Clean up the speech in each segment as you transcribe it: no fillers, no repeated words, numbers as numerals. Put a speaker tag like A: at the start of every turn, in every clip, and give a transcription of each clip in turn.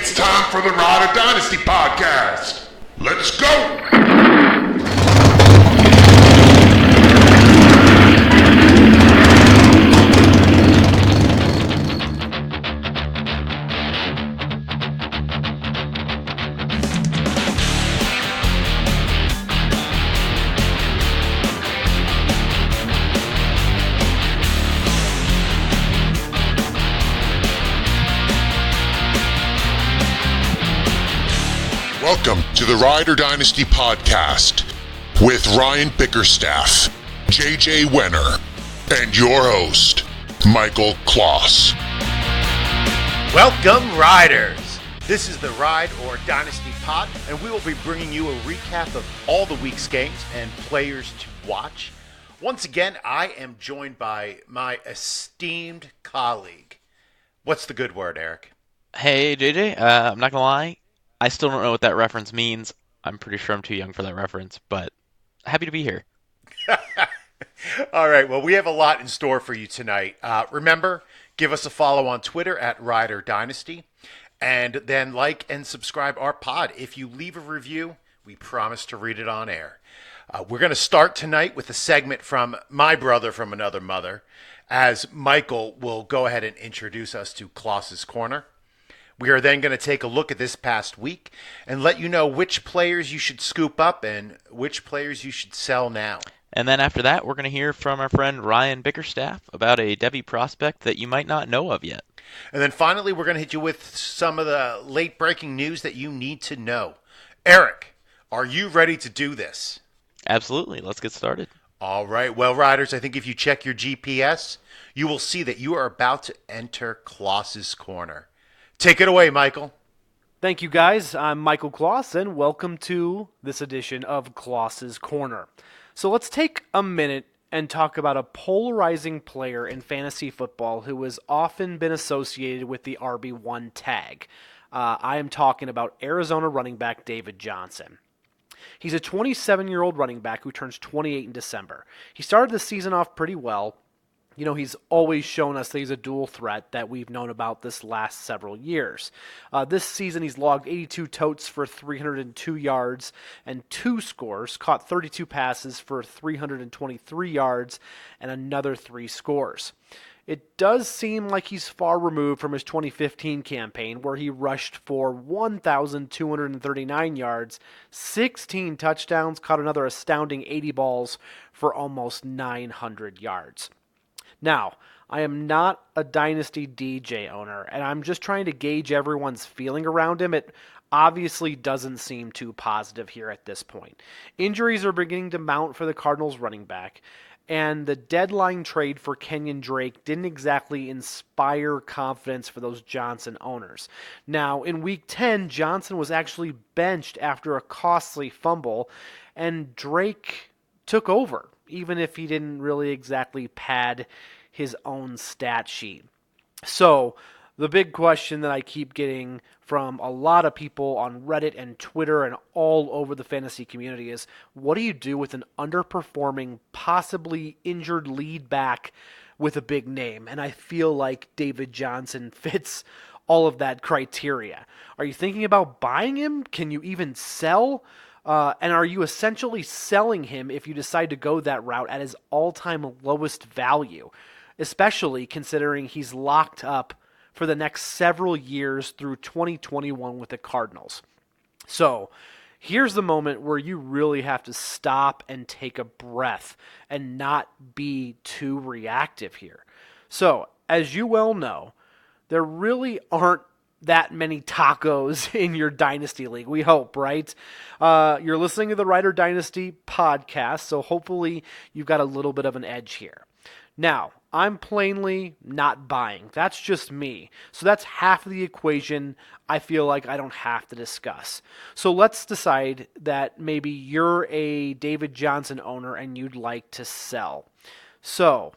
A: It's time for the RoD Dynasty podcast. Let's go! Welcome to the RoD Dynasty podcast with Ryan Bickerstaff, JJ Wenner, and your host, Michael Klos.
B: Welcome, Riders! This is the RoD Dynasty pod, and we will be bringing you a recap of all the week's games and players to watch. Once again, I am joined by my esteemed colleague. What's the good word, Eric?
C: Hey, JJ, I'm not gonna lie. I still don't know what that reference means. I'm pretty sure I'm too young for that reference, but happy to be here.
B: All right, well, we have a lot in store for you tonight. Remember, give us a follow on Twitter at RoD Dynasty, and then like and subscribe our pod. If you leave a review, we promise to read it on air. We're going to start tonight with a segment from my brother from another mother, as Michael will go ahead and introduce us to Klos's Korner. We are then going to take a look at this past week and let you know which players you should scoop up and which players you should sell now.
C: And then after that, we're going to hear from our friend Ryan Bickerstaff about a Devy prospect that you might not know of yet.
B: And then finally, we're going to hit you with some of the late-breaking news that you need to know. Eric, are you ready to do this?
C: Absolutely. Let's get started.
B: All right. Well, Riders, I think if you check your GPS, you will see that you are about to enter Klos's Korner. Take it away, Michael.
D: Thank you, guys. I'm Michael Klos, and welcome to this edition of Klos's Korner. So let's take a minute and talk about a polarizing player in fantasy football who has often been associated with the RB1 tag. I am talking about Arizona running back David Johnson. He's a 27-year-old running back who turns 28 in December. He started the season off pretty well. You know, he's always shown us that he's a dual threat that we've known about this last several years. This season, he's logged 82 totes for 302 yards and 2 scores, caught 32 passes for 323 yards, and another 3 scores. It does seem like he's far removed from his 2015 campaign, where he rushed for 1,239 yards, 16 touchdowns, caught another astounding 80 balls for almost 900 yards. Now, I am not a Dynasty DJ owner, and I'm just trying to gauge everyone's feeling around him. It obviously doesn't seem too positive here at this point. Injuries are beginning to mount for the Cardinals running back, and the deadline trade for Kenyon Drake didn't exactly inspire confidence for those Johnson owners. Now, in Week 10, Johnson was actually benched after a costly fumble, and Drake took over, even if he didn't really exactly pad his own stat sheet. So, the big question that I keep getting from a lot of people on Reddit and Twitter and all over the fantasy community is, what do you do with an underperforming, possibly injured lead back with a big name? And I feel like David Johnson fits all of that criteria. Are you thinking about buying him? Can you even sell? And are you essentially selling him if you decide to go that route at his all-time lowest value, especially considering he's locked up for the next several years through 2021 with the Cardinals? So here's the moment where you really have to stop and take a breath and not be too reactive here. So, as you well know, there really aren't that many tacos in your Dynasty League. We hope, right? You're listening to the RoD Dynasty podcast, so hopefully you've got a little bit of an edge here. Now, I'm plainly not buying. That's just me. So that's half of the equation I feel like I don't have to discuss. So let's decide that maybe you're a David Johnson owner and you'd like to sell. So,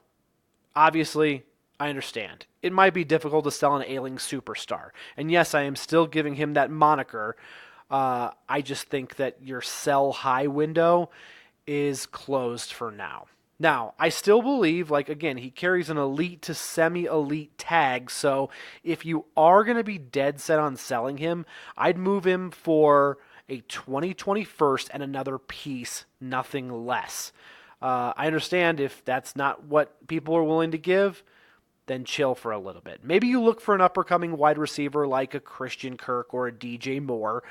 D: obviously, I understand. It might be difficult to sell an ailing superstar. And yes, I am still giving him that moniker. I just think that your sell high window is closed for now. Now, I still believe, like, again, he carries an elite to semi-elite tag, so if you are going to be dead set on selling him, I'd move him for a 2021st and another piece, nothing less. I understand if that's not what people are willing to give, then chill for a little bit. Maybe you look for an upper-coming wide receiver like a Christian Kirk or a DJ Moore,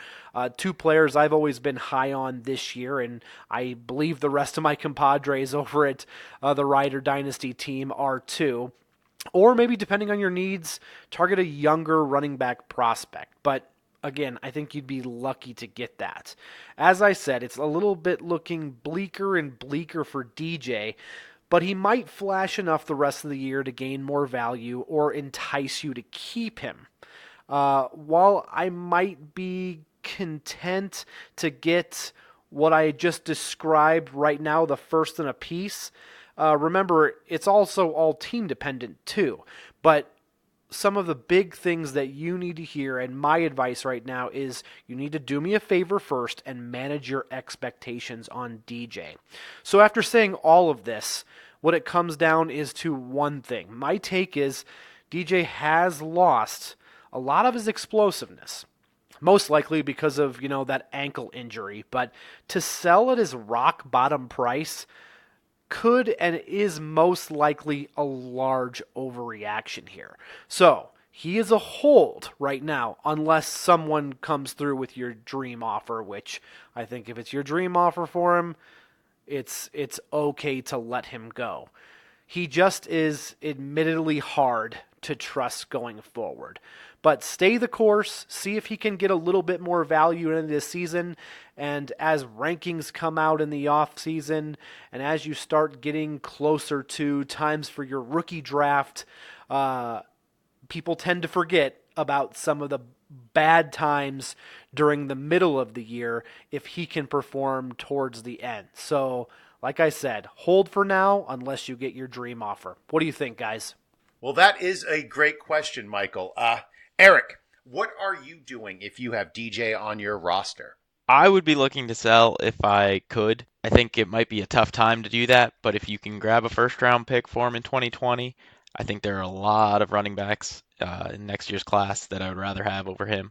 D: two players I've always been high on this year, and I believe the rest of my compadres over at the Ryder Dynasty team are too. Or maybe, depending on your needs, target a younger running back prospect. But again, I think you'd be lucky to get that. As I said, it's a little bit looking bleaker and bleaker for DJ, but he might flash enough the rest of the year to gain more value or entice you to keep him. While I might be content to get what I just described right now, the first in a piece, remember, it's also all team dependent too. But some of the big things that you need to hear, and my advice right now is you need to do me a favor first and manage your expectations on DJ. So after saying all of this, what it comes down is to one thing. My take is DJ has lost a lot of his explosiveness. Most likely because of, that ankle injury. But to sell at his rock bottom price could and is most likely a large overreaction here. So he is a hold right now, unless someone comes through with your dream offer, which I think if it's your dream offer for him, it's okay to let him go. He just is admittedly hard to trust going forward. But stay the course, see if he can get a little bit more value in this season, and as rankings come out in the offseason, and as you start getting closer to times for your rookie draft, people tend to forget about some of the bad times during the middle of the year if he can perform towards the end. So, like I said, hold for now unless you get your dream offer. What do you think, guys?
B: Well, that is a great question, Michael. Eric, what are you doing if you have DJ on your roster?
C: I would be looking to sell if I could. I think it might be a tough time to do that, but if you can grab a first round pick for him in 2020, I think there are a lot of running backs in next year's class that I would rather have over him.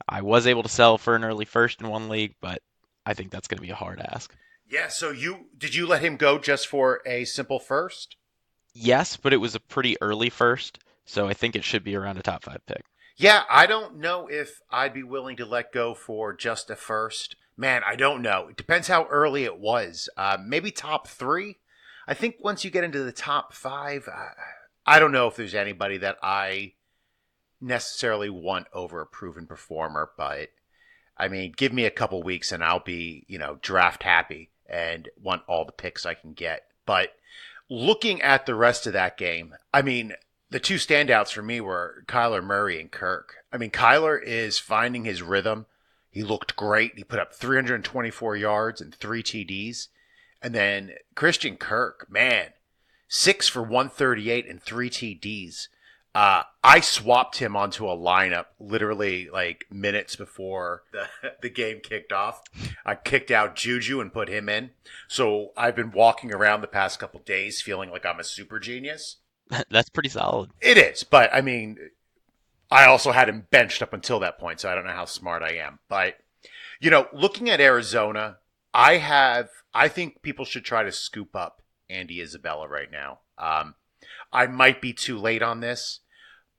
C: I was able to sell for an early first in one league, but I think that's going to be a hard ask.
B: Yeah, so did you let him go just for a simple first?
C: Yes, but it was a pretty early first, so I think it should be around a top 5 pick.
B: Yeah, I don't know if I'd be willing to let go for just a first. Man, I don't know. It depends how early it was. Maybe top 3. I think once you get into the top 5, I don't know if there's anybody that I necessarily want over a proven performer. But, I mean, give me a couple weeks and I'll be, draft happy and want all the picks I can get. But looking at the rest of that game, I mean, the two standouts for me were Kyler Murray and Kirk. I mean, Kyler is finding his rhythm. He looked great. He put up 324 yards and 3 TDs. And then Christian Kirk, man, 6 for 138 and 3 TDs. I swapped him onto a lineup literally like minutes before the game kicked off. I kicked out Juju and put him in. So I've been walking around the past couple days feeling like I'm a super genius.
C: That's pretty solid.
B: It is, but I mean, I also had him benched up until that point, so I don't know how smart I am. But, looking at Arizona, I think people should try to scoop up Andy Isabella right now. I might be too late on this,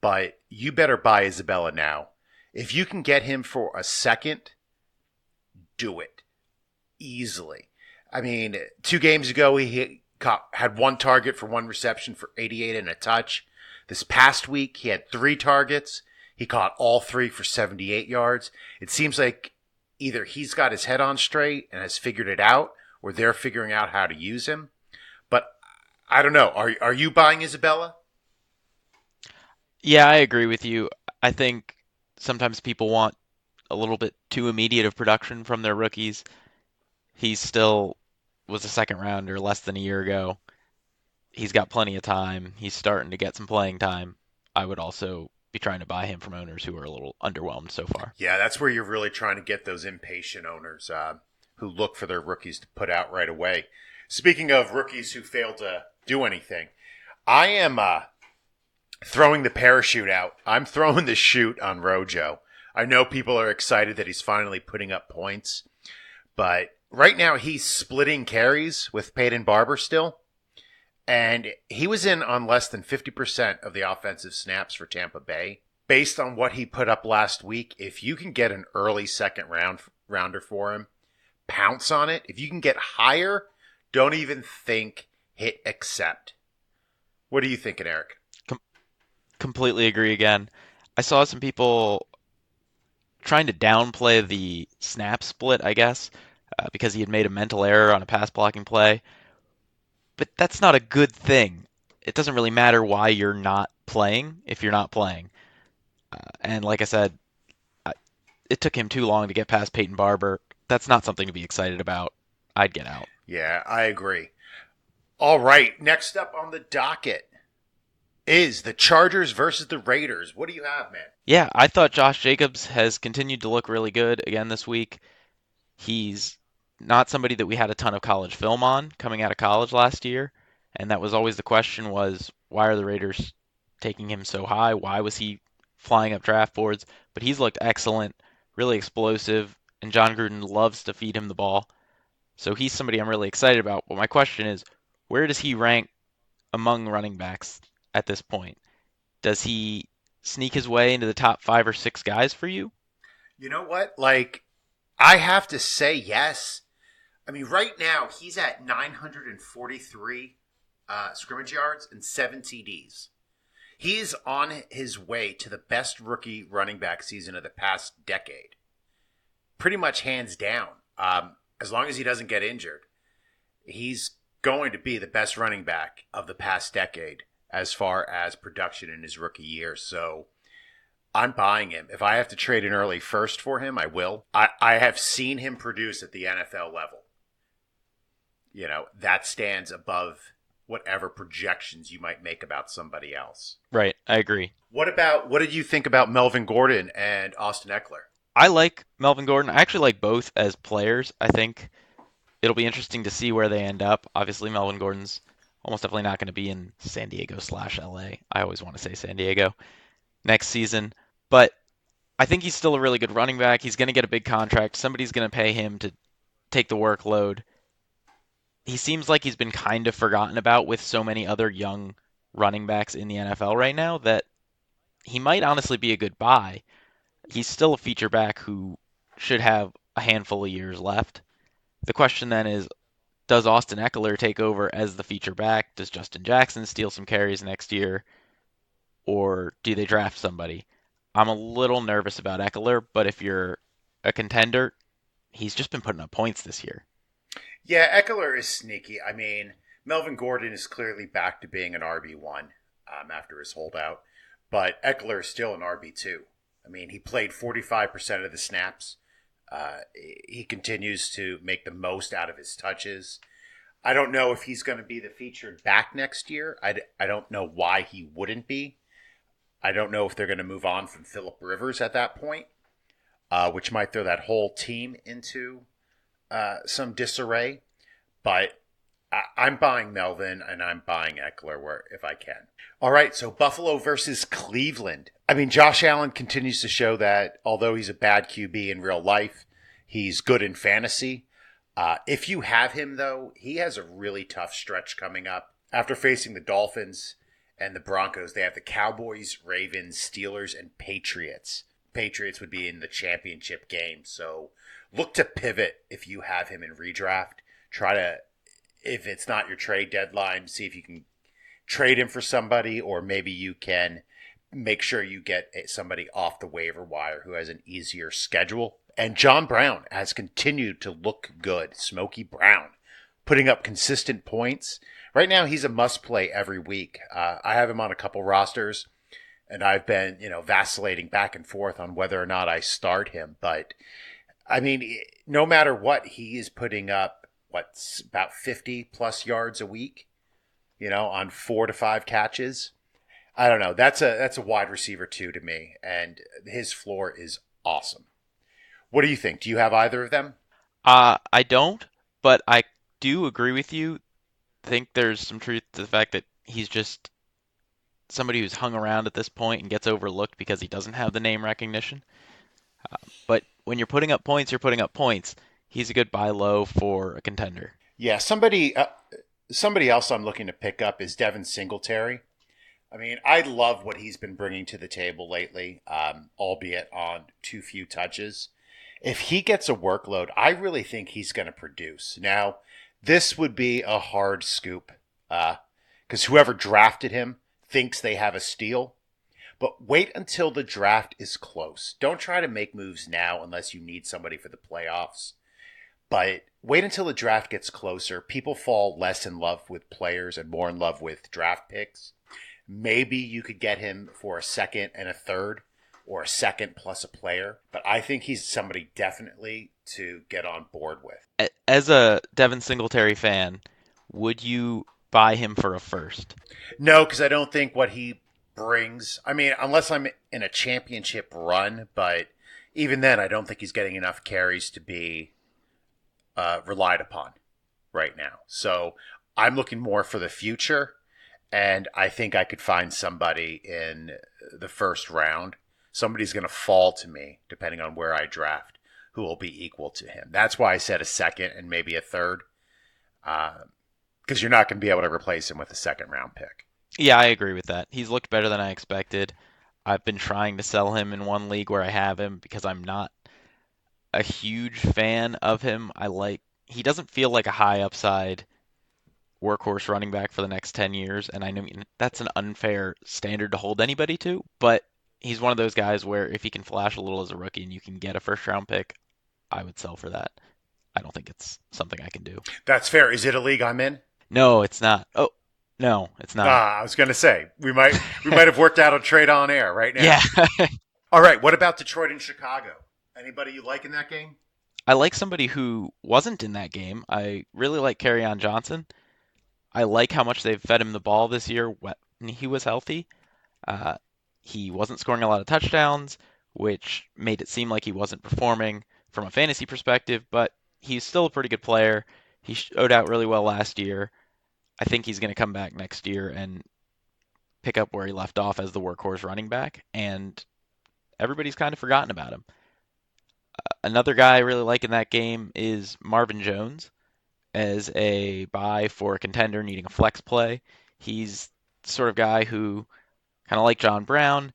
B: but you better buy Isabella now. If you can get him for a second, do it. Easily. I mean, 2 games ago, he had 1 target for 1 reception for 88 and a touch. This past week, he had 3 targets. He caught all 3 for 78 yards. It seems like either he's got his head on straight and has figured it out, or they're figuring out how to use him. But I don't know. Are you buying Isabella?
C: Yeah, I agree with you. I think sometimes people want a little bit too immediate of production from their rookies. He still was a second rounder less than a year ago. He's got plenty of time. He's starting to get some playing time. I would also be trying to buy him from owners who are a little underwhelmed so far.
B: Yeah, that's where you're really trying to get those impatient owners who look for their rookies to put out right away. Speaking of rookies who failed to do anything, I am throwing the parachute out. I'm throwing the chute on Rojo. I know people are excited that he's finally putting up points, but right now he's splitting carries with Peyton Barber still, and he was in on less than 50% of the offensive snaps for Tampa Bay. Based on what he put up last week, if you can get an early second rounder for him, pounce on it. If you can get higher, don't even think, hit accept. What are you thinking, Eric?
C: Completely agree again. I saw some people trying to downplay the snap split, I guess, because he had made a mental error on a pass blocking play. But that's not a good thing. It doesn't really matter why you're not playing if you're not playing. And like I said, it took him too long to get past Peyton Barber. That's not something to be excited about. I'd get out.
B: Yeah, I agree. All right, next up on the docket is the Chargers versus the Raiders. What do you have, man?
C: Yeah, I thought Josh Jacobs has continued to look really good again this week. He's not somebody that we had a ton of college film on coming out of college last year, and that was always the question was, why are the Raiders taking him so high? Why was he flying up draft boards? But he's looked excellent, really explosive, and John Gruden loves to feed him the ball. So he's somebody I'm really excited about. But my question is, where does he rank among running backs at this point? Does he sneak his way into the top 5 or 6 guys for you?
B: You know what? I have to say yes. I mean, right now he's at 943 scrimmage yards and 7 TDs. He's on his way to the best rookie running back season of the past decade. Pretty much hands down. As long as he doesn't get injured, he's going to be the best running back of the past decade as far as production in his rookie year. So I'm buying him. If I have to trade an early first for him, I will. I have seen him produce at the NFL level. You know, that stands above whatever projections you might make about somebody else.
C: Right, I agree.
B: What did you think about Melvin Gordon and Austin Eckler?
C: I like Melvin Gordon. I actually like both as players. I think it'll be interesting to see where they end up. Obviously, Melvin Gordon's almost definitely not going to be in San Diego/LA. I always want to say San Diego next season. But I think he's still a really good running back. He's going to get a big contract. Somebody's going to pay him to take the workload. He seems like he's been kind of forgotten about with so many other young running backs in the NFL right now that he might honestly be a good buy. He's still a feature back who should have a handful of years left. The question then is, does Austin Eckler take over as the feature back? Does Justin Jackson steal some carries next year? Or do they draft somebody? I'm a little nervous about Eckler, but if you're a contender, he's just been putting up points this year.
B: Yeah, Eckler is sneaky. I mean, Melvin Gordon is clearly back to being an RB1 after his holdout, but Eckler is still an RB2. I mean, he played 45% of the snaps. He continues to make the most out of his touches. I don't know if he's going to be the featured back next year. I don't know why he wouldn't be. I don't know if they're going to move on from Phillip Rivers at that point, which might throw that whole team into some disarray. But I'm buying Melvin and I'm buying Eckler if I can. All right, so Buffalo versus Cleveland. I mean, Josh Allen continues to show that although he's a bad QB in real life, he's good in fantasy. If you have him, though, he has a really tough stretch coming up. After facing the Dolphins and the Broncos, they have the Cowboys, Ravens, Steelers, and Patriots. Patriots would be in the championship game, so look to pivot if you have him in redraft. Try to, if it's not your trade deadline, see if you can trade him for somebody, or maybe you can make sure you get somebody off the waiver wire who has an easier schedule. And John Brown has continued to look good. Smokey Brown putting up consistent points. Right now, he's a must-play every week. I have him on a couple rosters, and I've been, vacillating back and forth on whether or not I start him. But, I mean, no matter what, he is putting up, about 50-plus yards a week, on 4 to 5 catches. I don't know. That's a wide receiver, too, to me, and his floor is awesome. What do you think? Do you have either of them?
C: I don't, but I do agree with you. Think there's some truth to the fact that he's just somebody who's hung around at this point and gets overlooked because he doesn't have the name recognition. But when you're putting up points, you're putting up points. He's a good buy low for a contender.
B: Yeah, somebody else I'm looking to pick up is Devin Singletary. I mean, I love what he's been bringing to the table lately, albeit on too few touches. If he gets a workload, I really think he's going to produce. Now, this would be a hard scoop because whoever drafted him thinks they have a steal. But wait until the draft is close. Don't try to make moves now unless you need somebody for the playoffs. But wait until the draft gets closer. People fall less in love with players and more in love with draft picks. Maybe you could get him for a second and a third, or a second plus a player. But I think he's somebody definitely to get on board with.
C: As a Devin Singletary fan, would you buy him for a first?
B: No, because I don't think what he brings. I mean, unless I'm in a championship run, but even then, I don't think he's getting enough carries to be relied upon right now. So I'm looking more for the future, and I think I could find somebody in the first round. Somebody's going to fall to me, depending on where I draft, who will be equal to him. That's why I said a second and maybe a third, because you're not going to be able to replace him with a second round pick.
C: Yeah, I agree with that. He's looked better than I expected. I've been trying to sell him in one league where I have him because I'm not a huge fan of him. He doesn't feel like a high upside workhorse running back for the next 10 years, and I know that's an unfair standard to hold anybody to, but he's one of those guys where if he can flash a little as a rookie and you can get a first round pick, I would sell for that. I don't think it's something I can do.
B: That's fair. Is it a league I'm in?
C: No, it's not. Oh, no, it's not.
B: I was going to say we might have worked out a trade on air right now.
C: Yeah.
B: All right. What about Detroit and Chicago? Anybody you like in that game?
C: I like somebody who wasn't in that game. I really like Kerryon Johnson. I like how much they've fed him the ball this year when he was healthy. He wasn't scoring a lot of touchdowns, which made it seem like he wasn't performing from a fantasy perspective, but he's still a pretty good player. He showed out really well last year. I think he's going to come back next year and pick up where he left off as the workhorse running back, and everybody's kind of forgotten about him. Another guy I really like in that game is Marvin Jones as a buy for a contender needing a flex play. He's the sort of guy who, kind of like John Brown,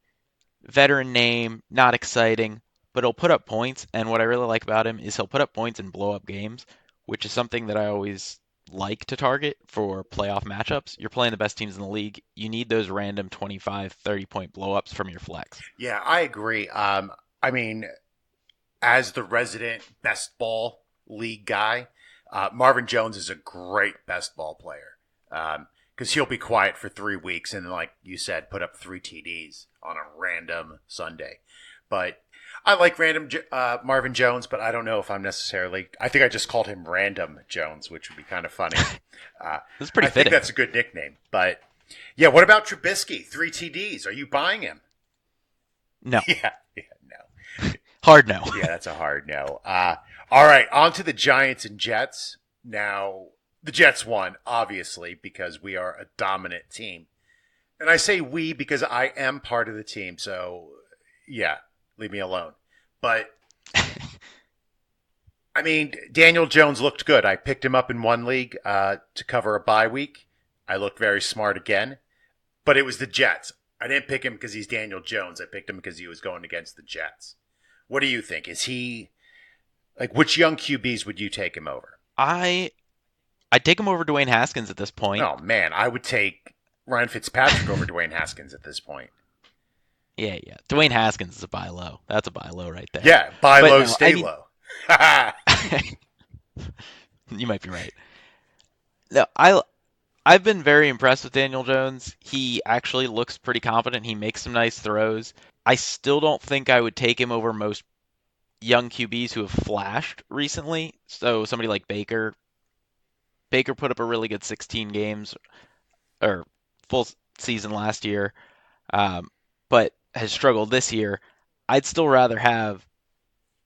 C: veteran name, not exciting, but he'll put up points. And what I really like about him is he'll put up points and blow up games, which is something that I always like to target for playoff matchups. You're playing the best teams in the league. You need those random 25, 30-point blow-ups from your flex.
B: Yeah, I agree. I mean, as the resident best ball league guy, Marvin Jones is a great best ball player because he'll be quiet for 3 weeks and, like you said, put up 3 TDs on a random Sunday. But I like random Marvin Jones, but I don't know if I'm necessarily. I think I just called him Random Jones, which would be kind of funny.
C: That's pretty
B: I
C: fitting.
B: think that's a good nickname. But yeah, what about Trubisky? 3 TDs. Are you buying him?
C: No.
B: Yeah, no.
C: Hard no.
B: Yeah, that's a hard no. All right, on to the Giants and Jets. Now, the Jets won, obviously, because we are a dominant team. And I say we because I am part of the team, so yeah, leave me alone. But, I mean, Daniel Jones looked good. I picked him up in one league to cover a bye week. I looked very smart again. But it was the Jets. I didn't pick him because he's Daniel Jones. I picked him because he was going against the Jets. What do you think? Is he like which young QBs would you take him over?
C: I'd take him over Dwayne Haskins at this point.
B: Oh man, I would take Ryan Fitzpatrick over Dwayne Haskins at this point.
C: Yeah. Dwayne Haskins is a buy low. That's a buy low right there.
B: Yeah, buy
C: But
B: low,
C: no,
B: stay
C: I mean-
B: low.
C: You might be right. No, I've been very impressed with Daniel Jones. He actually looks pretty confident. He makes some nice throws. I still don't think I would take him over most young QBs who have flashed recently. So somebody like Baker. Baker put up a really good 16 games or full season last year, but has struggled this year. I'd still rather have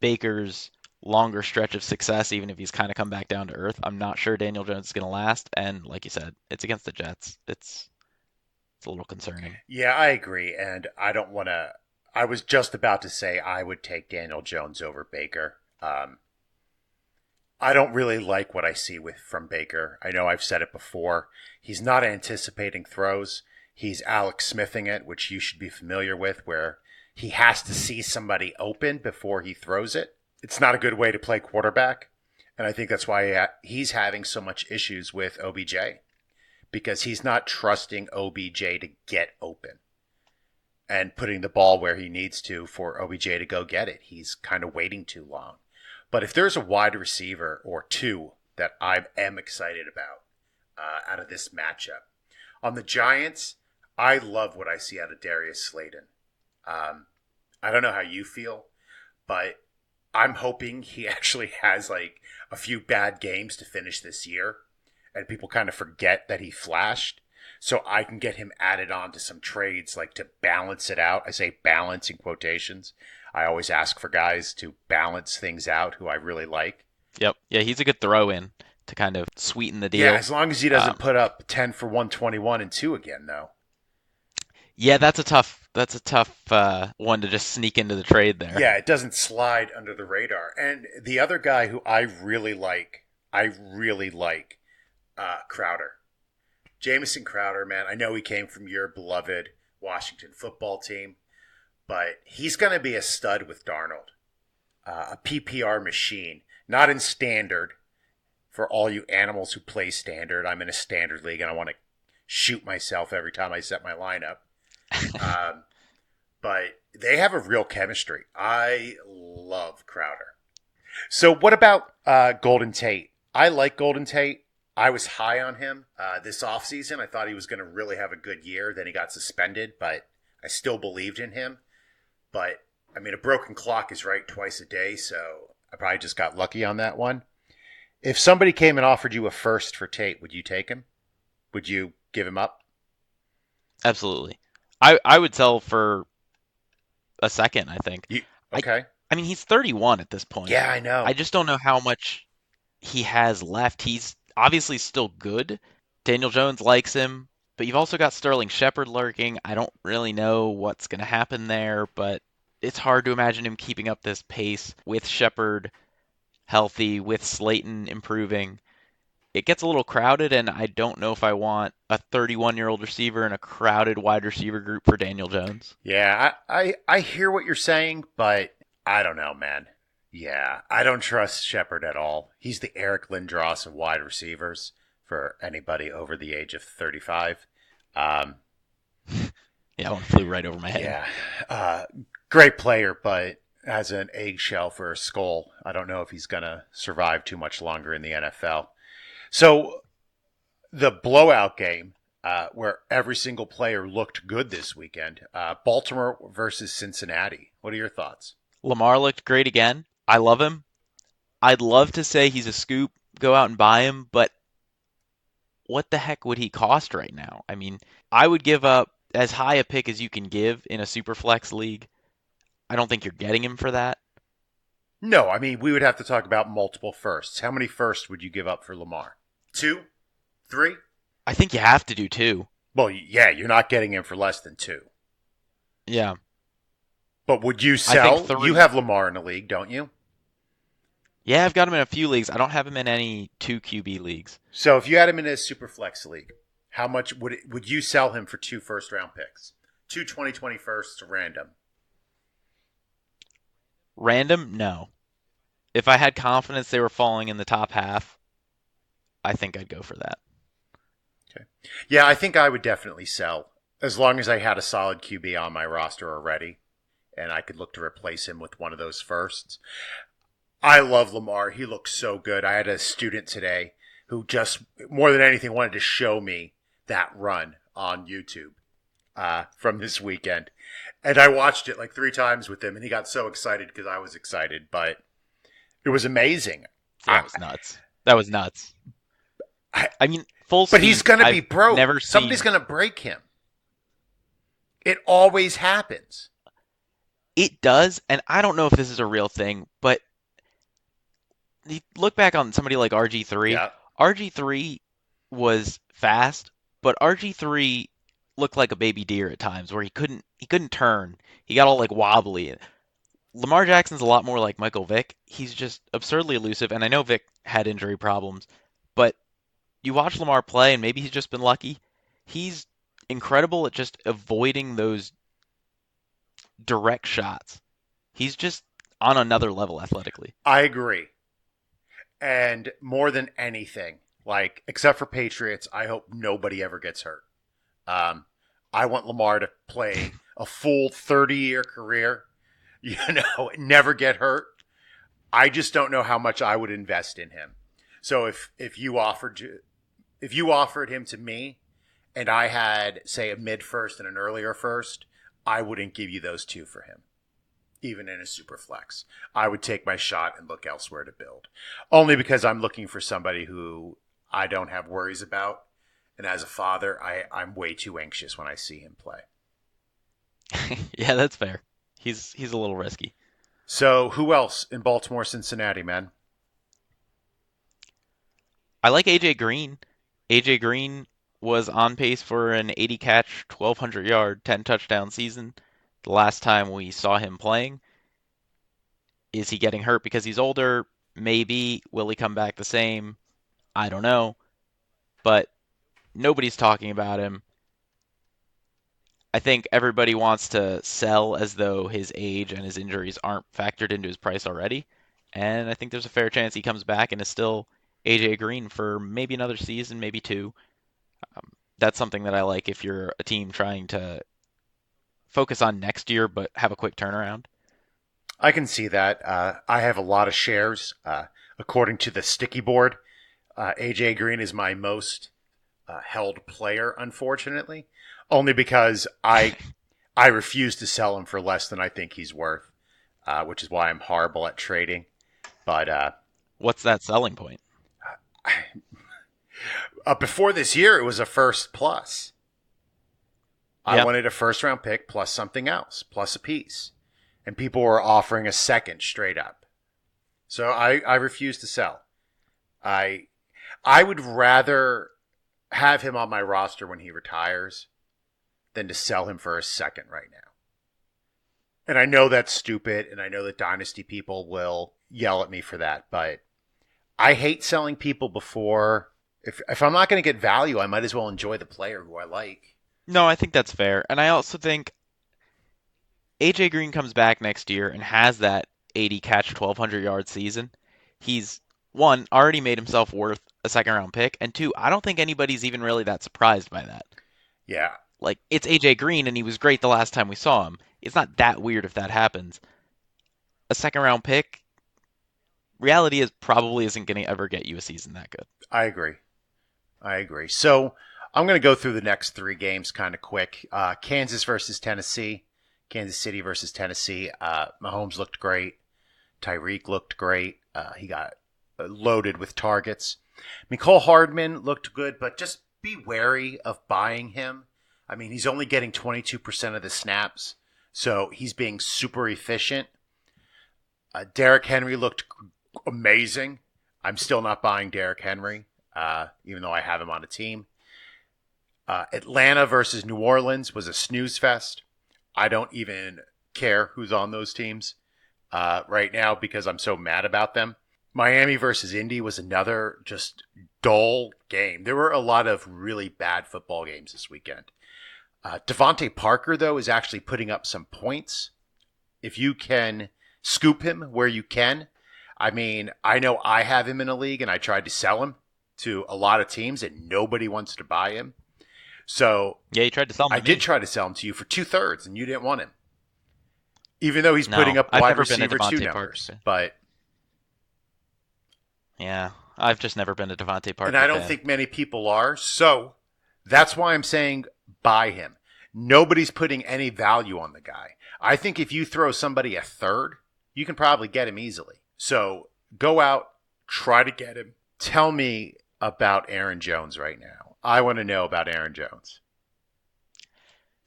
C: Baker's longer stretch of success, even if he's kind of come back down to earth. I'm not sure Daniel Jones is going to last. And like you said, it's against the Jets. It's a little concerning.
B: Yeah, I agree. And I don't want to. I was just about to say I would take Daniel Jones over Baker. I don't really like what I see from Baker. I know I've said it before. He's not anticipating throws. He's Alex Smithing it, which you should be familiar with, where he has to see somebody open before he throws it. It's not a good way to play quarterback. And I think that's why he's having so much issues with OBJ, because he's not trusting OBJ to get open and putting the ball where he needs to for OBJ to go get it. He's kind of waiting too long. But if there's a wide receiver or two that I am excited about out of this matchup, on the Giants, I love what I see out of Darius Slayton. I don't know how you feel, but I'm hoping he actually has like a few bad games to finish this year, and people kind of forget that he flashed, so I can get him added on to some trades, like to balance it out. I say balance in quotations. I always ask for guys to balance things out who I really like.
C: Yep. Yeah, he's a good throw-in to kind of sweeten the deal.
B: Yeah, as long as he doesn't put up 10 for 121 and 2 again, though.
C: Yeah, that's a tough one to just sneak into the trade there.
B: Yeah, it doesn't slide under the radar. And the other guy who I really like, Crowder. Jamison Crowder, man. I know he came from your beloved Washington football team, but he's going to be a stud with Darnold. A PPR machine, not in standard. For all you animals who play standard, I'm in a standard league and I want to shoot myself every time I set my lineup. But they have a real chemistry. I love Crowder. So what about Golden Tate? I like Golden Tate. I was high on him this offseason. I thought he was going to really have a good year. Then he got suspended, but I still believed in him. But, I mean, a broken clock is right twice a day, so I probably just got lucky on that one. If somebody came and offered you a first for Tate, would you take him? Would you give him up?
C: Absolutely. I would sell for a second, I think.
B: Okay.
C: I mean, he's 31 at this point.
B: Yeah, I know.
C: I just don't know how much he has left. He's obviously still good. Daniel Jones likes him, but you've also got Sterling Shepard lurking. I don't really know what's going to happen there, but it's hard to imagine him keeping up this pace with Shepard healthy, with Slayton improving. It gets a little crowded, and I don't know if I want a 31-year-old receiver in a crowded wide receiver group for Daniel Jones.
B: Yeah, I hear what you're saying, but I don't know, man. Yeah, I don't trust Shepard at all. He's the Eric Lindros of wide receivers for anybody over the age of 35.
C: Yeah, that one flew right over my head.
B: Yeah, great player, but has an eggshell for a skull. I don't know if he's going to survive too much longer in the NFL. So the blowout game where every single player looked good this weekend, Baltimore versus Cincinnati. What are your thoughts?
C: Lamar looked great again. I love him. I'd love to say he's a scoop, go out and buy him, but what the heck would he cost right now? I mean, I would give up as high a pick as you can give in a super flex league. I don't think you're getting him for that.
B: No, I mean, we would have to talk about multiple firsts. How many firsts would you give up for Lamar? 2? 3?
C: I think you have to do 2.
B: Well, yeah, you're not getting him for less than 2.
C: Yeah.
B: But would you sell?
C: 3.
B: You have Lamar in the league, don't you?
C: Yeah, I've got him in a few leagues. I don't have him in any 2 QB leagues.
B: So if you had him in a super flex league, how much would you sell him for 2 first-round picks? 2 2021sts random.
C: Random? No. If I had confidence they were falling in the top half, I think I'd go for that.
B: Okay. Yeah, I think I would definitely sell as long as I had a solid QB on my roster already and I could look to replace him with one of those firsts. I love Lamar. He looks so good. I had a student today who just, more than anything, wanted to show me that run on YouTube from this weekend. And I watched it like 3 times with him, and he got so excited because I was excited. But it was amazing.
C: That was nuts. That was nuts. I mean, full speed.
B: But he's going to be broke.
C: Somebody's
B: going to break him. It always happens.
C: It does, and I don't know if this is a real thing, but you look back on somebody like RG3.
B: Yeah.
C: RG3 was fast, but RG3 looked like a baby deer at times where he couldn't turn. He got all like wobbly. Lamar Jackson's a lot more like Michael Vick. He's just absurdly elusive, and I know Vick had injury problems, but you watch Lamar play, and maybe he's just been lucky. He's incredible at just avoiding those direct shots. He's just on another level athletically.
B: I agree. And more than anything, like, except for Patriots, I hope nobody ever gets hurt. Um, I want Lamar to play a full 30-year career, never get hurt. I just don't know how much I would invest in him. So if you offered him to me and I had, say, a mid first and an earlier first, I wouldn't give you those two for him, even in a super flex. I would take my shot and look elsewhere to build. Only because I'm looking for somebody who I don't have worries about. And as a father, I'm way too anxious when I see him play.
C: Yeah, that's fair. He's a little risky.
B: So who else in Baltimore, Cincinnati, man?
C: I like AJ Green. AJ Green was on pace for an 80 catch, 1,200 yard, 10 touchdown season. The last time we saw him playing. Is he getting hurt because he's older? Maybe. Will he come back the same? I don't know. But nobody's talking about him. I think everybody wants to sell as though his age and his injuries aren't factored into his price already. And I think there's a fair chance he comes back and is still AJ Green for maybe another season, maybe two. That's something that I like if you're a team trying to focus on next year but have a quick turnaround.
B: I can see that. I have a lot of shares. According to the sticky board, AJ Green is my most held player, unfortunately, only because I refuse to sell him for less than I think he's worth, which is why I'm horrible at trading. But
C: What's that selling point?
B: before this year, it was a first plus. I
C: Yep.
B: wanted a first round pick plus something else, plus a piece. And people were offering a second straight up. So I refuse to sell. I would rather have him on my roster when he retires than to sell him for a second right now. And I know that's stupid, and I know that Dynasty people will yell at me for that, but I hate selling people before. If I'm not going to get value, I might as well enjoy the player who I like.
C: No, I think that's fair. And I also think AJ Green comes back next year and has that 80 catch, 1,200 yard season. He's, one, already made himself worth a second round pick, and two, I don't think anybody's even really that surprised by that.
B: Yeah.
C: Like, it's AJ Green, and he was great the last time we saw him. It's not that weird if that happens. A second round pick, reality is probably isn't going to ever get you a season that good.
B: I agree. So I'm going to go through the next three games kind of quick. Kansas versus Tennessee. Kansas City versus Tennessee. Mahomes looked great. Tyreek looked great. He got loaded with targets. Mecole Hardman looked good, but just be wary of buying him. I mean, he's only getting 22% of the snaps, so he's being super efficient. Derrick Henry looked amazing. I'm still not buying Derrick Henry, even though I have him on a team. Atlanta versus New Orleans was a snooze fest. I don't even care who's on those teams right now because I'm so mad about them. Miami versus Indy was another just dull game. There were a lot of really bad football games this weekend. Devontae Parker, though, is actually putting up some points. If you can scoop him where you can. I mean, I know I have him in a league and I tried to sell him to a lot of teams and nobody wants to buy him. So
C: Yeah, you tried to sell him.
B: I did try to sell him to you for 2/3 and you didn't want him. Even though he's
C: No,
B: putting up
C: I've
B: wide
C: never been a
B: receiver 2
C: Devontae Parker
B: numbers.
C: fan.
B: But
C: Yeah, I've just never been a Devontae Parker
B: and I don't
C: fan.
B: think many people are. So that's why I'm saying buy him. Nobody's putting any value on the guy. I think if you throw somebody a third, you can probably get him easily. So go out, try to get him. Tell me about Aaron Jones right now. I want to know about Aaron Jones.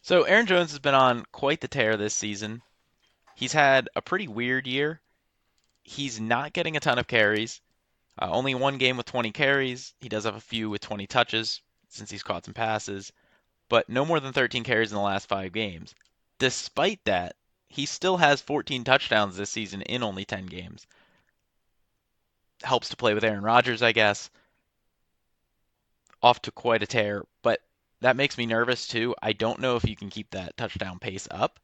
C: So Aaron Jones has been on quite the tear this season. He's had a pretty weird year. He's not getting a ton of carries. Only one game with 20 carries. He does have a few with 20 touches since he's caught some passes, but no more than 13 carries in the last 5 games. Despite that, he still has 14 touchdowns this season in only 10 games. Helps to play with Aaron Rodgers, I guess. Off to quite a tear, but that makes me nervous too. I don't know if you can keep that touchdown pace up.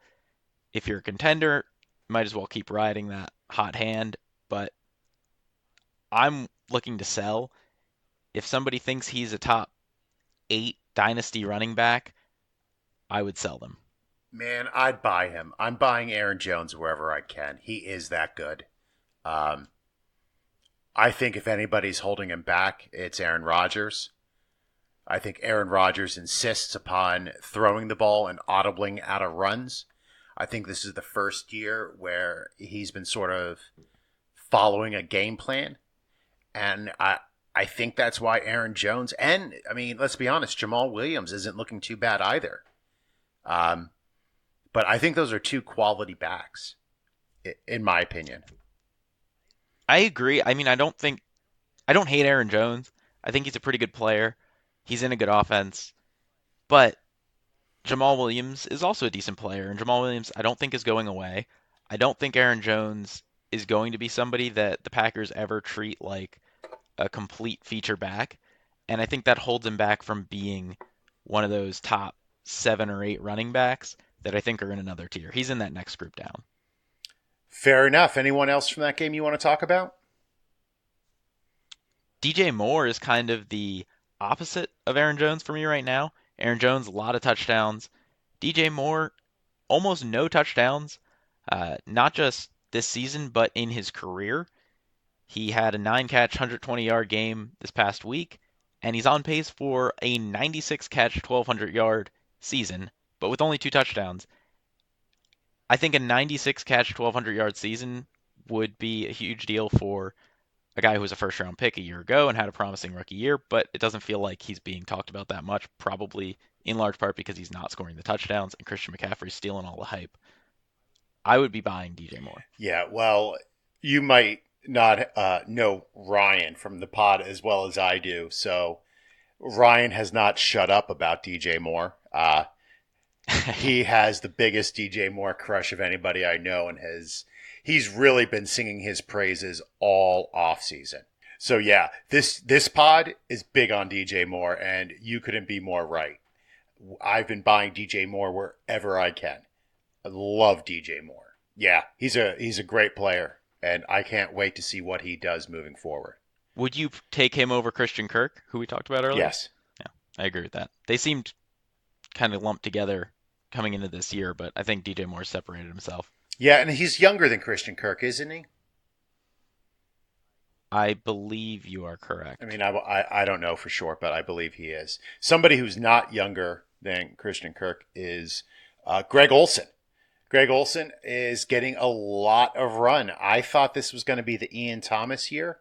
C: If you're a contender, might as well keep riding that hot hand, but I'm looking to sell. If somebody thinks he's a top 8 dynasty running back, I would sell them.
B: Man, I'd buy him. I'm buying Aaron Jones wherever I can. He is that good. Um, I think if anybody's holding him back, it's Aaron Rodgers. I think Aaron Rodgers insists upon throwing the ball and audibling out of runs. I think this is the first year where he's been sort of following a game plan. And I think that's why Aaron Jones, and I mean, let's be honest, Jamal Williams isn't looking too bad either. Um, but I think those are two quality backs, in my opinion.
C: I agree. I mean, I don't hate Aaron Jones. I think he's a pretty good player. He's in a good offense. But Jamal Williams is also a decent player, and Jamal Williams I don't think is going away. I don't think Aaron Jones is going to be somebody that the Packers ever treat like a complete feature back, and I think that holds him back from being one of those top 7 or 8 running backs that I think are in another tier. He's in that next group down.
B: Fair enough. Anyone else from that game you want to talk about?
C: DJ Moore is kind of the opposite of Aaron Jones for me right now. Aaron Jones, a lot of touchdowns. DJ Moore, almost no touchdowns, not just this season, but in his career. He had a 9-catch, 120-yard game this past week, and he's on pace for a 96-catch, 1,200-yard season, but with only 2 touchdowns. I think a 96-catch, 1,200-yard season would be a huge deal for a guy who was a first-round pick a year ago and had a promising rookie year, but it doesn't feel like he's being talked about that much, probably in large part because he's not scoring the touchdowns and Christian McCaffrey's stealing all the hype. I would be buying DJ Moore.
B: Yeah, well, you might not know Ryan from the pod as well as I do, so Ryan has not shut up about DJ Moore. He has the biggest DJ Moore crush of anybody I know, and he's really been singing his praises all off season. So yeah, this pod is big on DJ Moore, and you couldn't be more right. I've been buying DJ Moore wherever I can. I love DJ Moore. Yeah, he's a great player, and I can't wait to see what he does moving forward.
C: Would you take him over Christian Kirk, who we talked about earlier?
B: Yes.
C: Yeah, I agree with that. They seemed kind of lumped together coming into this year, but I think DJ Moore separated himself.
B: Yeah, and he's younger than Christian Kirk, isn't he?
C: I believe you are correct.
B: I mean, I don't know for sure, but I believe he is. Somebody who's not younger than Christian Kirk is Greg Olsen. Greg Olsen is getting a lot of run. I thought this was going to be the Ian Thomas year,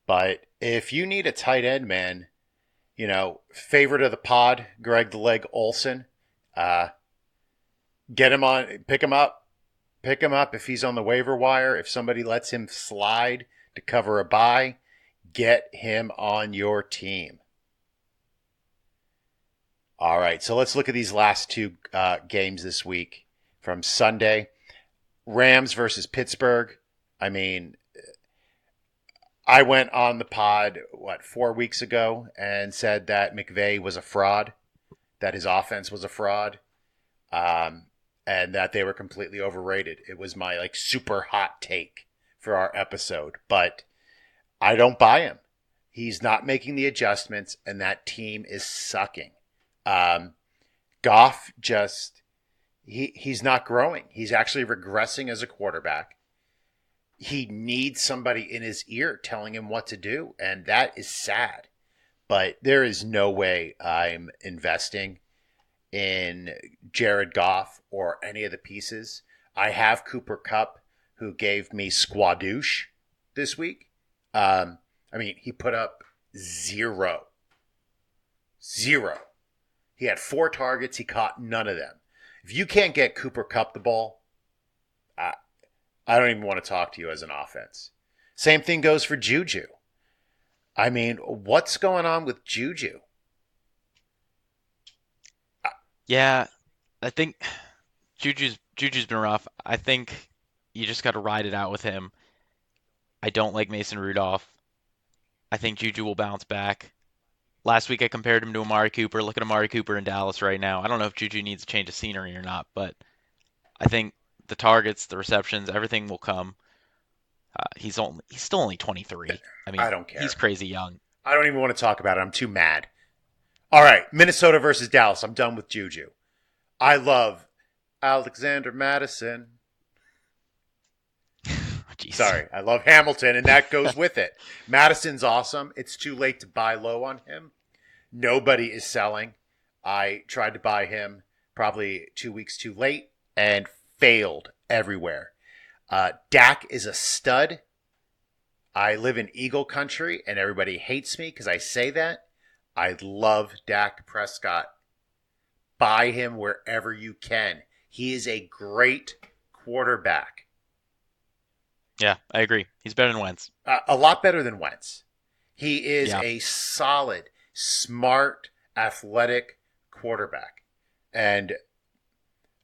B: but if you need a tight end, man, you know, favorite of the pod, Greg the Leg Olsen, get him on, pick him up if he's on the waiver wire. If somebody lets him slide to cover a bye, get him on your team. All right, so let's look at these last 2 games this week from Sunday. Rams versus Pittsburgh. I mean, I went on the pod, 4 weeks ago and said that McVay was a fraud, that his offense was a fraud, and that they were completely overrated. It was my super hot take for our episode, but I don't buy him. He's not making the adjustments, and that team is sucking. Goff just he's not growing. He's actually regressing as a quarterback. He needs somebody in his ear telling him what to do, and that is sad. But there is no way I'm investing in Jared Goff or any of the pieces. I have Cooper Kupp, who gave me squadouche this week. I mean, he put up 0. He had 4 targets. He caught none of them. If you can't get Cooper Kupp the ball, I don't even want to talk to you as an offense. Same thing goes for Juju. I mean, what's going on with Juju?
C: Yeah, I think Juju's been rough. I think you just got to ride it out with him. I don't like Mason Rudolph. I think Juju will bounce back. Last week I compared him to Amari Cooper. Look at Amari Cooper in Dallas right now. I don't know if Juju needs a change of scenery or not, but I think the targets, the receptions, everything will come. He's still only 23. I mean,
B: I don't care.
C: He's crazy young.
B: I don't even want to talk about it. I'm too mad. All right, Minnesota versus Dallas. I'm done with Juju. I love Alexander Madison.
C: Jeez.
B: Sorry, I love Hamilton, and that goes with it. Madison's awesome. It's too late to buy low on him. Nobody is selling. I tried to buy him probably 2 weeks too late and failed everywhere. Dak is a stud. I live in Eagle country, and everybody hates me because I say that. I love Dak Prescott. Buy him wherever you can. He is a great quarterback.
C: Yeah, I agree. He's better than Wentz.
B: A lot better than Wentz. He is
C: Yeah.
B: a solid, smart, athletic quarterback. And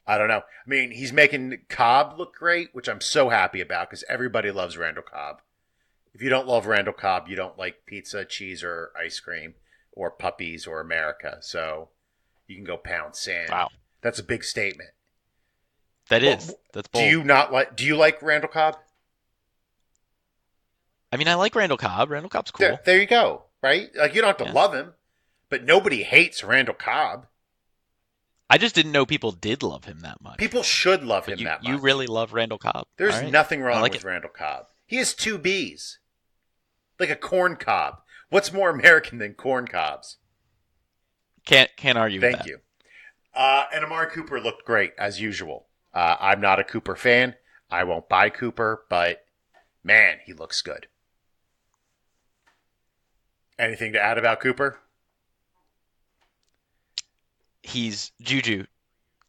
B: I don't know. I mean, he's making Cobb look great, which I'm so happy about because everybody loves Randall Cobb. If you don't love Randall Cobb, you don't like pizza, cheese, or ice cream, or puppies, or America. So you can go pound sand.
C: Wow.
B: That's a big statement.
C: That's bold.
B: Do you like Randall Cobb?
C: I mean, I like Randall Cobb. Randall Cobb's cool.
B: There you go. Right? Like, you don't have to love him, but nobody hates Randall Cobb.
C: I just didn't know people did love him that much.
B: People should love him that much.
C: You really love Randall Cobb.
B: There's
C: All right.
B: nothing wrong
C: like
B: with
C: it.
B: Randall Cobb. He has 2 B's. Like a corn cob. What's more American than corn cobs?
C: Can't argue with that.
B: Thank you. And Amari Cooper looked great, as usual. I'm not a Cooper fan. I won't buy Cooper, but man, he looks good. Anything to add about Cooper?
C: He's Juju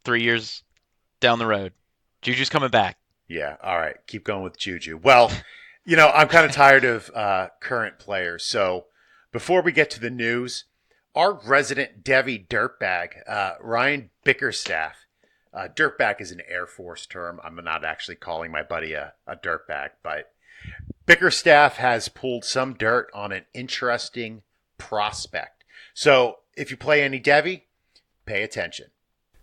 C: 3 years down the road. Juju's coming back.
B: Yeah, all right. Keep going with Juju. Well, I'm kind of tired of current players. So before we get to the news, our resident Devy dirtbag, Ryan Bickerstaff. Dirtbag is an Air Force term. I'm not actually calling my buddy a dirtbag, but Bickerstaff has pulled some dirt on an interesting prospect. So if you play any Devy, pay attention.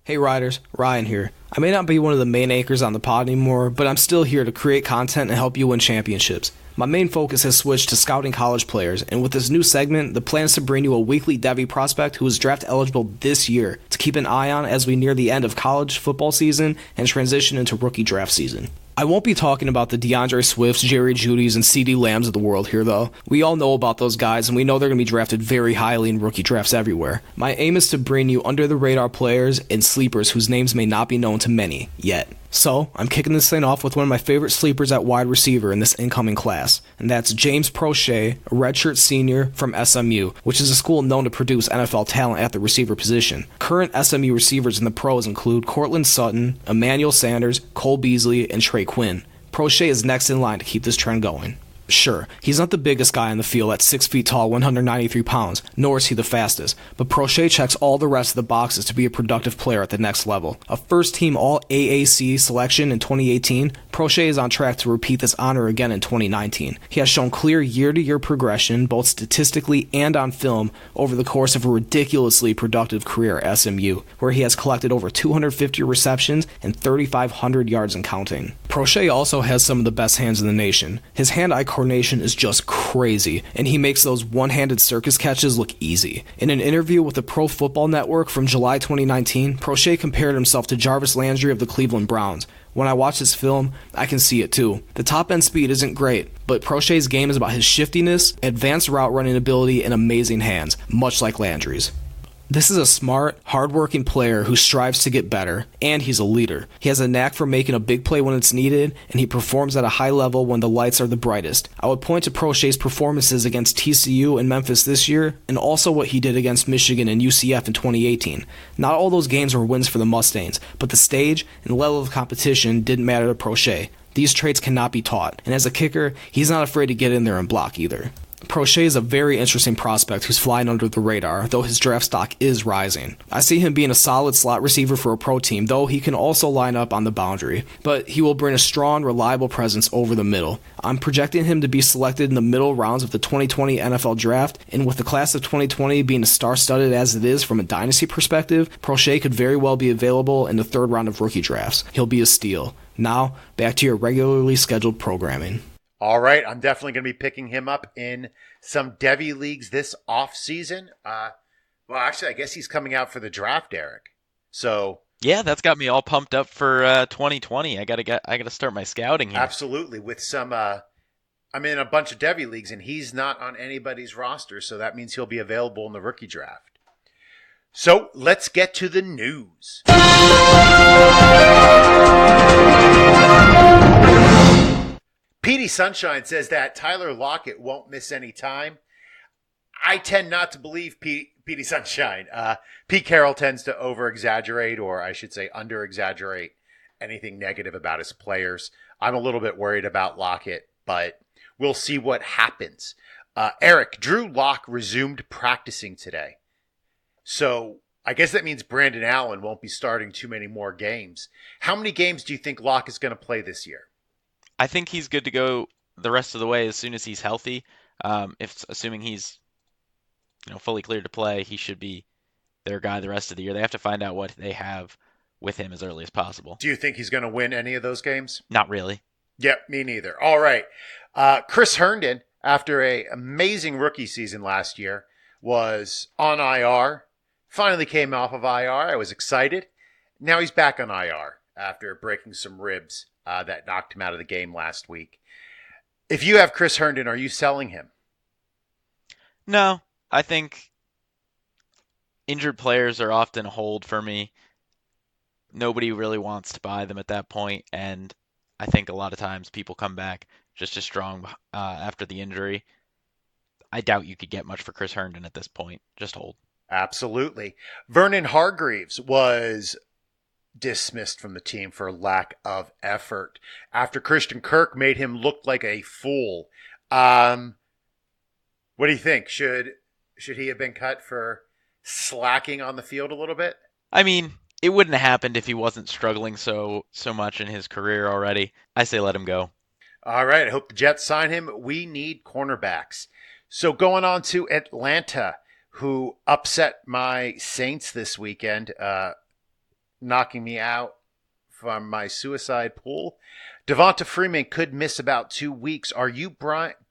E: Hey riders, Ryan here. I may not be one of the main anchors on the pod anymore, but I'm still here to create content and help you win championships. My main focus has switched to scouting college players, and with this new segment, the plan is to bring you a weekly Devy prospect who is draft eligible this year to keep an eye on as we near the end of college football season and transition into rookie draft season. I won't be talking about the DeAndre Swifts, Jerry Jeudy's, and CeeDee Lambs of the world here, though. We all know about those guys, and we know they're going to be drafted very highly in rookie drafts everywhere. My aim is to bring you under-the-radar players and sleepers whose names may not be known to many, yet. So, I'm kicking this thing off with one of my favorite sleepers at wide receiver in this incoming class, and that's James Proche, a redshirt senior from SMU, which is a school known to produce NFL talent at the receiver position. Current SMU receivers in the pros include Cortland Sutton, Emmanuel Sanders, Cole Beasley, and Trey Quinn. Proche is next in line to keep this trend going. Sure, he's not the biggest guy on the field at 6 feet tall, 193 pounds, nor is he the fastest, but Proche checks all the rest of the boxes to be a productive player at the next level. A first-team All-AAC selection in 2018, Proche is on track to repeat this honor again in 2019. He has shown clear year-to-year progression, both statistically and on film, over the course of a ridiculously productive career at SMU, where he has collected over 250 receptions and 3,500 yards and counting. Proche also has some of the best hands in the nation. His hand-eye coordination is just crazy, and he makes those one-handed circus catches look easy. In an interview with the Pro Football Network from July 2019, Proche compared himself to Jarvis Landry of the Cleveland Browns. When I watch this film, I can see it too. The top-end speed isn't great, but Proche's game is about his shiftiness, advanced route running ability, and amazing hands, much like Landry's. This is a smart, hard-working player who strives to get better, and he's a leader. He has a knack for making a big play when it's needed, and he performs at a high level when the lights are the brightest. I would point to Proche's performances against TCU and Memphis this year, and also what he did against Michigan and UCF in 2018. Not all those games were wins for the Mustangs, but the stage and level of competition didn't matter to Proche. These traits cannot be taught, and as a kicker, he's not afraid to get in there and block either. Proche is a very interesting prospect who's flying under the radar, though his draft stock is rising. I see him being a solid slot receiver for a pro team, though he can also line up on the boundary, but he will bring a strong, reliable presence over the middle. I'm projecting him to be selected in the middle rounds of the 2020 NFL Draft, and with the class of 2020 being as star-studded as it is from a dynasty perspective, Proche could very well be available in the third round of rookie drafts. He'll be a steal. Now, back to your regularly scheduled programming.
B: All right, I'm definitely going to be picking him up in some Devy leagues this offseason. Well, actually, I guess he's coming out for the draft, Eric. So
C: yeah, that's got me all pumped up for 2020. I gotta start my scouting here.
B: Absolutely, with some. I'm in a bunch of Devy leagues, and he's not on anybody's roster, so that means he'll be available in the rookie draft. So let's get to the news. Petey Sunshine says that Tyler Lockett won't miss any time. I tend not to believe Petey Sunshine. Pete Carroll tends to over-exaggerate, or I should say under-exaggerate, anything negative about his players. I'm a little bit worried about Lockett, but we'll see what happens. Eric, Drew Lock resumed practicing today. So I guess that means Brandon Allen won't be starting too many more games. How many games do you think Lock is going to play this year?
C: I think he's good to go the rest of the way as soon as he's healthy. Assuming he's fully cleared to play, he should be their guy the rest of the year. They have to find out what they have with him as early as possible.
B: Do you think he's going to win any of those games?
C: Not really.
B: Yep, me neither. All right. Chris Herndon, after an amazing rookie season last year, was on IR. Finally came off of IR. I was excited. Now he's back on IR after breaking some ribs that knocked him out of the game last week. If you have Chris Herndon, are you selling him?
C: No, I think injured players are often a hold for me. Nobody really wants to buy them at that point, and I think a lot of times people come back just as strong after the injury. I doubt you could get much for Chris Herndon at this point. Just hold.
B: Absolutely. Vernon Hargreaves was dismissed from the team for lack of effort after Christian Kirk made him look like a fool. What do you think? Should he have been cut for slacking on the field a little bit?
C: I mean, it wouldn't have happened if he wasn't struggling so much in his career already. I say let him go.
B: All right. I hope the Jets sign him. We need cornerbacks. So going on to Atlanta, who upset my Saints this weekend, knocking me out from my suicide pool. Devonta Freeman could miss about 2 weeks. Are you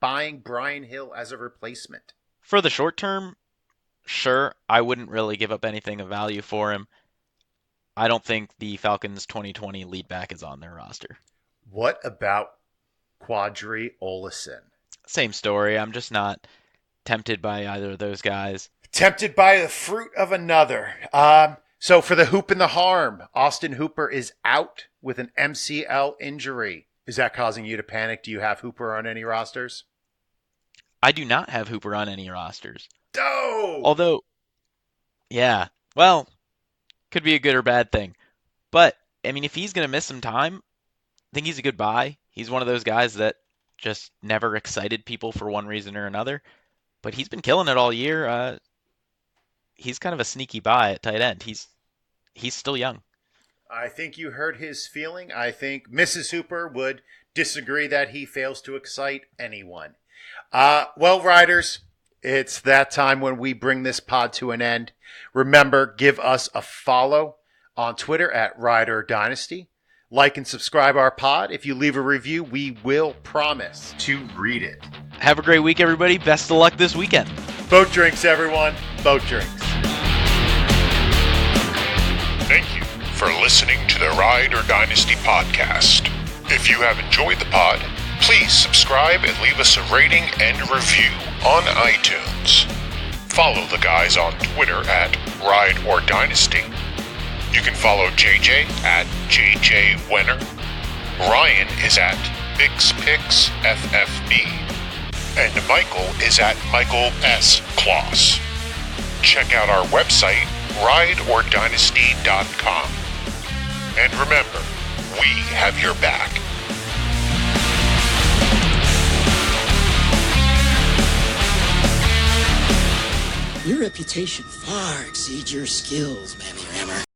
B: buying Brian Hill as a replacement?
C: For the short term, sure. I wouldn't really give up anything of value for him. I don't think the Falcons' 2020 lead back is on their roster.
B: What about Quadri Olesen?
C: Same story. I'm just not tempted by either of those guys.
B: Tempted by the fruit of another. So for the hoop and the harm, Austin Hooper is out with an MCL injury. Is that causing you to panic? Do you have Hooper on any rosters?
C: I do not have Hooper on any rosters.
B: Oh!
C: Although, yeah, well, could be a good or bad thing. But, I mean, if he's going to miss some time, I think he's a good buy. He's one of those guys that just never excited people for one reason or another. But he's been killing it all year. He's kind of a sneaky buy at tight end. He's still young.
B: I think you heard his feeling. I think Mrs. Hooper would disagree that he fails to excite anyone. Well, riders, it's that time when we bring this pod to an end. Remember, give us a follow on Twitter at Rider Dynasty. Like and subscribe our pod. If you leave a review, we will promise to read it.
C: Have a great week, everybody. Best of luck this weekend.
B: Boat drinks, everyone. Boat drinks.
A: Thank you for listening to the Ride or Dynasty podcast. If you have enjoyed the pod, please subscribe and leave us a rating and review on iTunes. Follow the guys on Twitter at Ride or Dynasty. You can follow JJ at JJ Wenner. Ryan is at BixPixFFB. And Michael is at Michael S. Klos. Check out our website, rideordynasty.com. And remember, we have your back.
F: Your reputation far exceeds your skills, Mammy Rammer.